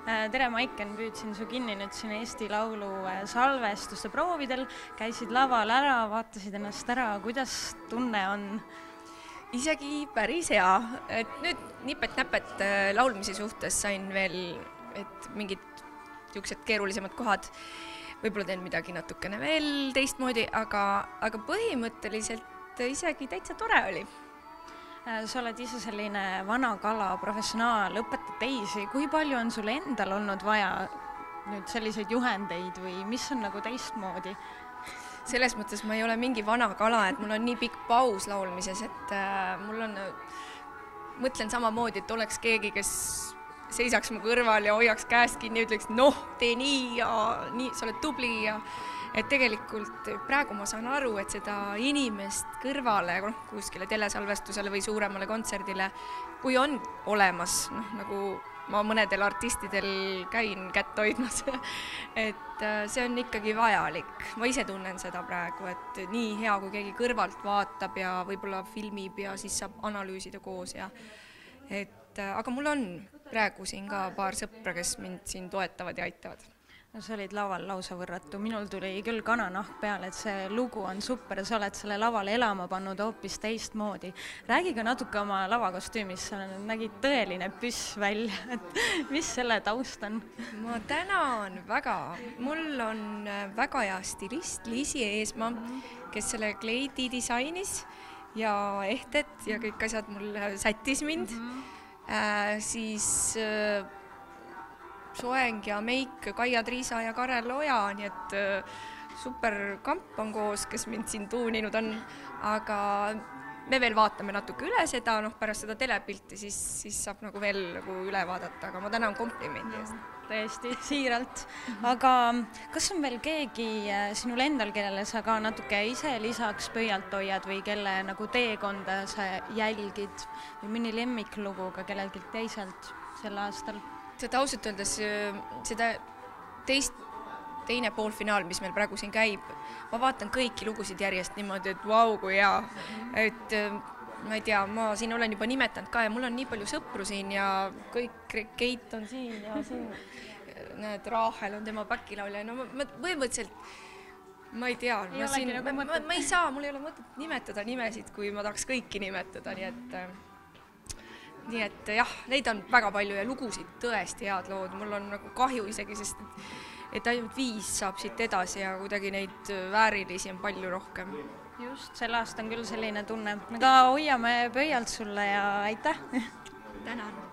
Tere, Maiken, püüdsin su kinni nüüd siin Eesti Laulu salvestuste proovidel, käisid laval ära, vaatasid ennast ära, kuidas tunne on? Isegi päris hea, et nüüd nipet-näpet laulmise suhtes sain veel, et mingid niisugused keerulisemad kohad, võib-olla teen midagi natukene veel teistmoodi, aga põhimõtteliselt isegi täitsa tore oli. Sa oled ise selline vana kala professionaal, õpetad teisi. Kui palju on sul endal olnud vaja nüüd selliseid juhendeid või mis on nagu teistmoodi? Selles mõttes ma ei ole mingi vana kala, et mul on nii pikk paus laulmises, et mul on, mõtlen samamoodi, et oleks keegi, kes seisaks mu kõrval ja hoiaks käest kinni ja ütleks, noh, tee nii ja nii, sa oled tubli ja et tegelikult praegu ma saan aru, et seda inimest kõrvale, kuskile telesalvestusele või suuremale kontserdile, kui on olemas, nagu ma mõnedel artistidel käin kätt hoidmas, et see on ikkagi vajalik. Ma ise tunnen seda praegu, et nii hea, kui keegi kõrvalt vaatab ja võib-olla filmib ja siis saab analüüsida koos ja aga mul on praegu siin ka paar sõpra, kes mind siin toetavad ja aitavad. Sa olid laval lausa võrratu. Minul tuli küll kananahk peale, et see lugu on super ja sa oled selle laval elama pannud hoopis teistmoodi. Räägi ka natuke oma lavakostüümis, sa nägid tõeline püss välja. Et mis selle taust on? Ma tänan väga. Mul on väga hea stilist Liisi Eesmaa, kes selle kleidi disainis ja ehted ja kõik asjad mul sättis mind. Siis soeng ja meik Kaia Triisa ja Karel Oja, nii et super kamp on koos, kes mind siin tuuninud on, aga me veel vaatame natuke üle seda, pärast seda telepilti, siis saab nagu veel nagu üle vaadata, aga ma tänan komplimendi eest. Tõesti, siiralt. Aga kas on veel keegi sinul endal, kellele sa ka natuke ise lisaks pöialt hoiad või kelle nagu teekonda sa jälgid või mõni lemmiklugu ka kellelgi teiselt sel aastal? Seda ausalt öeldes, seda teine poolfinaal, mis meil praegu siin käib, ma vaatan kõiki lugusid järjest niimoodi, et vau, kui hea. Et ma ei tea, ma siin olen juba nimetanud ka ja mul on nii palju sõpru siin ja kõik Keit on siin ja siin näed, Raahel on tema backilaulia. No ma põhimõtteliselt ma ei tea, ma ei saa, mul ei ole mõtet nimetada nimesid, kui ma tahaks kõiki nimetada, nii et jah, neid on väga palju ja lugusid tõesti head lood. Mul on nagu kahju isegi, sest et ainult 5 saab siit edasi ja kuidagi neid väärilisi on palju rohkem. Just, selle aasta on küll selline tunne. Aga hoiame pöialt sulle ja aitäh! Tänan!